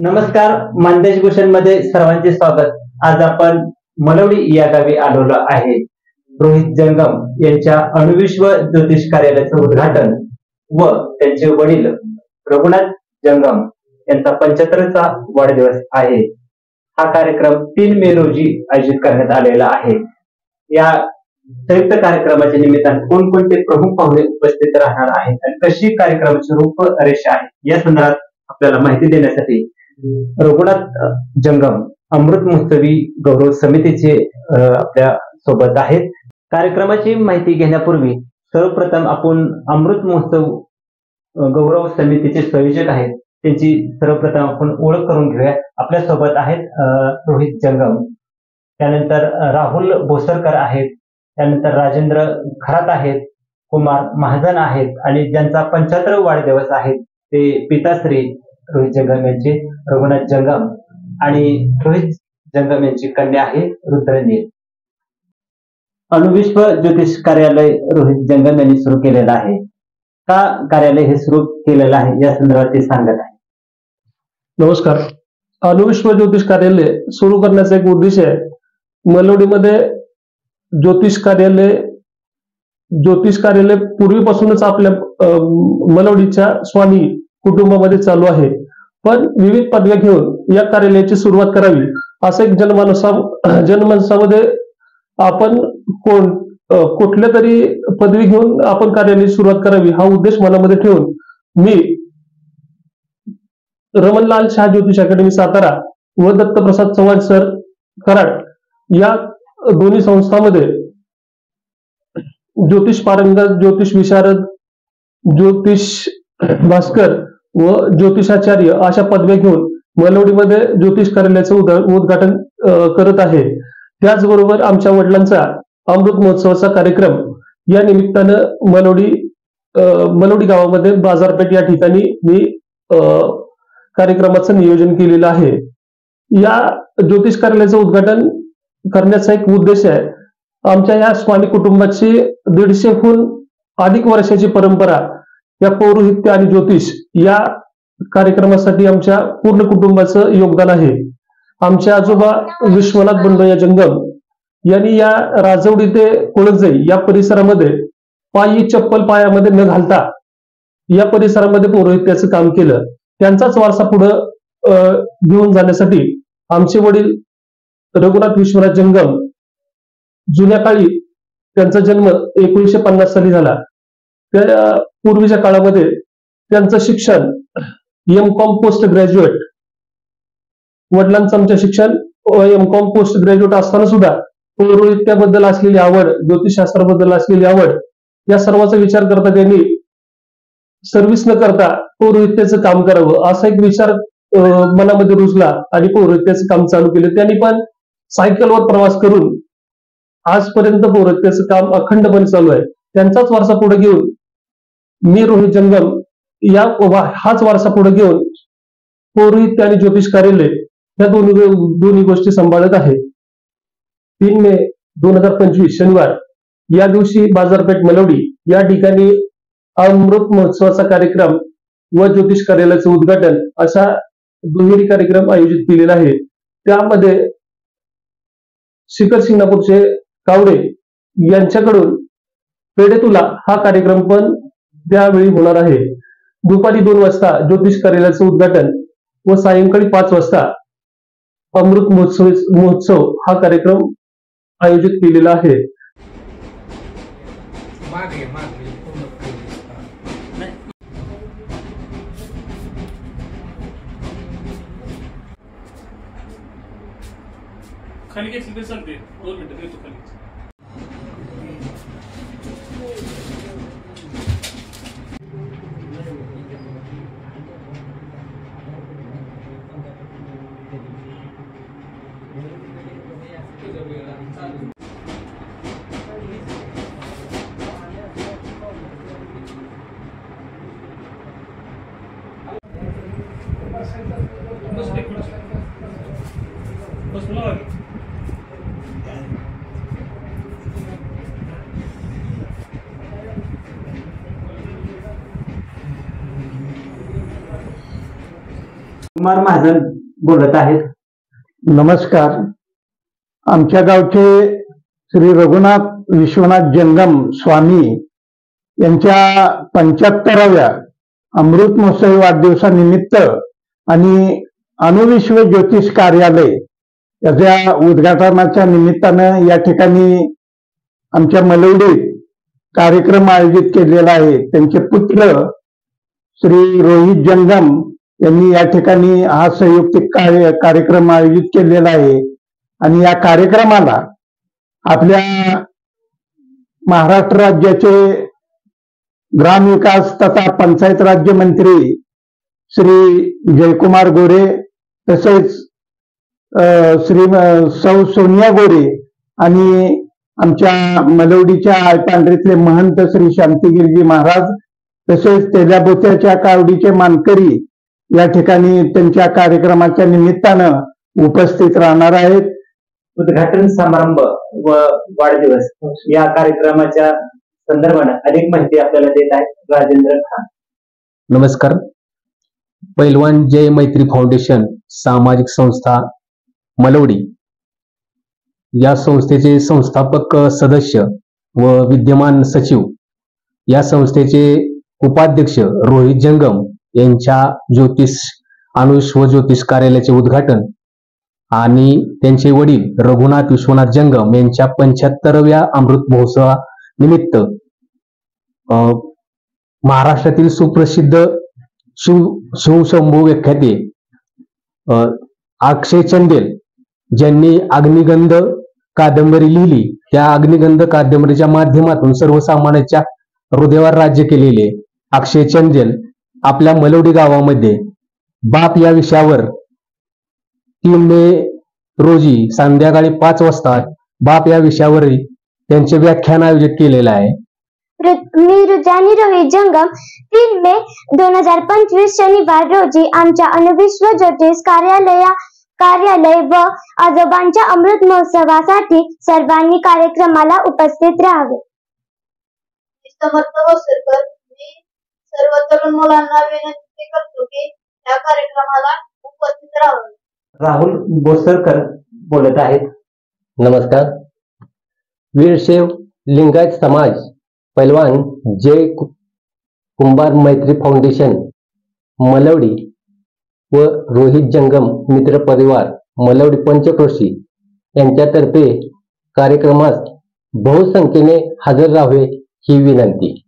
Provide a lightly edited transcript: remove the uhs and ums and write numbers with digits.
नमस्कार, मानदेश भूषण मध्ये सर्वांचे स्वागत। आज आपण मलवडी या गावी आलेलो आहे। रोहित जंगम यांच्या अणुविश्व ज्योतिष कार्यालयाचे उद्घाटन व त्यांचे वडील रघुनाथ जंगम यांचा 75वा वाढदिवस आहे। हा कार्यक्रम 3 मे रोजी आयोजित करण्यात आलेला आहे। या संयुक्त कार्यक्रमाच्या निमित्ताने कोणकोणते प्रमुख पाहुणे उपस्थित राहणार आहेत आणि कशी कार्यक्रमाची रूपरेषा आहे या संदर्भात आपल्याला माहिती देण्यासाठी रघुनाथ जंगम अमृत महोत्सवी गौरव समितीचे आपल्या सोबत आहेत। कार्यक्रमाची माहिती घेण्यापूर्वी सर्वप्रथम आपण अमृत महोत्सव गौरव समितीचे संयोजक आहेत त्यांची सर्वप्रथम आपण ओळख करून घेऊया। आपल्या सोबत आहेत रोहित जंगम, त्यानंतर राहुल बोसरकर आहेत, त्यानंतर राजेंद्र खरात आहेत, कुमार महाजन आहेत आणि ज्यांचा 75वा वाढदिवस आहे ते पिताश्री रोहित जंगम यांचे रघुनाथ जंगम आणि रोहित जंगम यांची कन्या आहे रुद्रनील। अणुविश्व ज्योतिष कार्यालय रोहित जंगम यांनी सुरू केलेलं आहे। का कार्यालय हे सुरू केलेलं आहे या संदर्भात ते सांगत आहे। नमस्कार, अणुविश्व ज्योतिष कार्यालय सुरू करण्याचा एक उद्देश आहे। मलवडीमध्ये ज्योतिष कार्यालय पूर्वीपासूनच आपल्या मलवडीच्या स्वामी कुटुंबामध्ये चालू आहे, पण विविध पदव्या घेऊन या कार्यालयाची सुरुवात करावी असं एक जनमानसामध्ये आपण कुठल्या तरी पदवी घेऊन आपण कार्यालयाची सुरुवात करावी हा उद्देश मनामध्ये ठेवून मी रमणलाल शाह ज्योतिष अकॅडमी सातारा व दत्तप्रसाद चव्हाण सर कराड या दोन्ही संस्थांमध्ये ज्योतिष पारंगत, ज्योतिष विशारद, ज्योतिष भास्कर व ज्योतिषाचार्य अशा पदव्या घेऊन मलवडीमध्ये ज्योतिष कार्यालयाचं उद्घाटन करत आहे। त्याचबरोबर आमच्या वडिलांचा अमृत महोत्सवाचा कार्यक्रम या निमित्तानं मलवडी गावामध्ये बाजारपेठ या ठिकाणी मी कार्यक्रमाचं नियोजन केलेलं आहे। या ज्योतिष कार्यालयाचं उद्घाटन करण्याचा एक उद्देश आहे। आमच्या या स्वामी कुटुंबाची 150हून अधिक वर्षाची परंपरा या पौरोहित्य आणि ज्योतिष या कार्यक्रमासाठी आमच्या पूर्ण कुटुंबाचं योगदान आहे। आमचे आजोबा विश्वनाथ बंडोया जंगम यांनी या राजवडी ते कोळकजाई या परिसरामध्ये पायी चप्पल पायामध्ये न घालता या परिसरामध्ये पौरोहित्याचं काम केलं। त्यांचाच वारसा पुढे घेऊन जाण्यासाठी आमचे वडील रघुनाथ विश्वनाथ जंगम, जुन्या काळी त्यांचा जन्म 1950 साली झाला, त्या पूर्वीच्या काळामध्ये त्यांचं शिक्षण M.Com पोस्ट ग्रॅज्युएट, वडिलांचं आमच्या शिक्षण M.Com पोस्ट ग्रॅज्युएट असताना सुद्धा पौरोहित्याबद्दल असलेली आवड, ज्योतिषशास्त्राबद्दल असलेली आवड या सर्वांचा विचार करता त्यांनी सर्व्हिस न करता पौरोहित्याचं काम करावं असा एक विचार मनामध्ये रुजला आणि पौरोहित्याचं काम चालू केलं। त्यांनी पण सायकलवर प्रवास करून आजपर्यंत पौरोहित्याचं काम अखंडपणे चालू आहे। त्यांचाच वारसा पुढे घेऊन मी रोहित जंगम हाच वारसा पुढे घेऊन पौरोहित्य आणि ज्योतिष कार्यालय या दोन्ही गोष्टी सांभाळत आहे। 3 मे 2025 शनिवार या दिवशी बाजारपेठ मलवडी या ठिकाणी अमृत महोत्सवाचा कार्यक्रम व ज्योतिष कार्यालयाचं उद्घाटन असा दुहेरी कार्यक्रम आयोजित केलेला आहे। त्यामध्ये शिखर शिंगणापूरचे कावडे यांच्याकडून पेढे तुला हा कार्यक्रम पण त्यावेळी होणार आहे। दुपारी 2 वाजता ज्योतिष कार्यालयाचं उद्घाटन व सायंकाळी 5 वाजता अमृत महोत्सव हा कार्यक्रम आयोजित केलेला आहे। खाली घेतली ते चालते 2 मिनिटं देतो खाली। बस कुमार महाजन बोलत आहेत. नमस्कार. आमच्या गावचे श्री रघुनाथ विश्वनाथ जंगम स्वामी यांच्या 75व्या अमृत महोत्सवी वाढदिवसानिमित्त आणि अणुविश्व ज्योतिष कार्यालय याच्या उद्घाटनाच्या निमित्तानं या ठिकाणी आमच्या मलवडीत कार्यक्रम आयोजित केलेला आहे. त्यांचे पुत्र श्री रोहित जंगम यांनी या ठिकाणी हा संयुक्तिक कार्यक्रम आयोजित केलेला आहे. आणि या कार्यक्रमाला आपल्या महाराष्ट्र राज्याचे ग्रामविकास तथा पंचायत राज्यमंत्री श्री जयकुमार गोरे, तसेच श्री सौ सोनिया गोरे आणि आमच्या मलवडीच्या आयपांढरीतले महंत श्री शांतिगिरीजी महाराज, तसेच तेल्याबोत्याच्या कावडीचे मानकरी या ठिकाणी त्यांच्या कार्यक्रमाच्या निमित्तानं उपस्थित राहणार आहेत. उद्घाटन समारंभ व वाढदिवस या कार्यक्रमाच्या संदर्भाने अधिक माहिती आपल्याला देत आहेत राजेंद्र खान. नमस्कार. पैलवान जय मैत्री फाउंडेशन सामाजिक संस्था मलवडी या संस्थेचे संस्थापक सदस्य व विद्यमान सचिव, या संस्थेचे उपाध्यक्ष रोहित जंगम यांच्या अणुविश्व ज्योतिष कार्यालयाचे उद्घाटन आणि त्यांचे वडील रघुनाथ विश्वनाथ जंगम यांच्या 75व्या अमृत महोत्सवानिमित्त महाराष्ट्रातील सुप्रसिद्ध शिवशंभू व्याख्याते अक्षय चंदेल ज्यांनी अग्निगंध कादंबरी लिहिली, त्या अग्निगंध कादंबरीच्या माध्यमातून सर्वसामान्यांच्या हृदयावर राज्य केलेले अक्षय चंदेल आपल्या मलवडी गावामध्ये बाप या विषयावर 3 मे रोजी संध्याकाळी 5 वाजता बाप या विषयावर त्यांचे व्याख्यान आयोजित केलेलं आहे. मी रुजानी रोहित जंगम 3 मे 2025 शनिवार रोजी आमच्या अणुविश्व ज्योतिष कार्यालय व आजोबांच्या अमृत महोत्सवासाठी सर्वांनी कार्यक्रमाला उपस्थित राहावे. मी सर्व तरुण मुलांना विनंती करतो की या कार्यक्रमाला उपस्थित राहावे. राहुल बोसरकर बोलत आहेत. नमस्कार. वीरशैव लिंगायत समाज पैलवान जय कुंभार मैत्री फाउंडेशन मलवडी व रोहित जंगम मित्र परिवार मलवडी पंचक्रोशी यांच्यातर्फे कार्यक्रमास बहुसंख्येने हजर राहावे ही विनंती.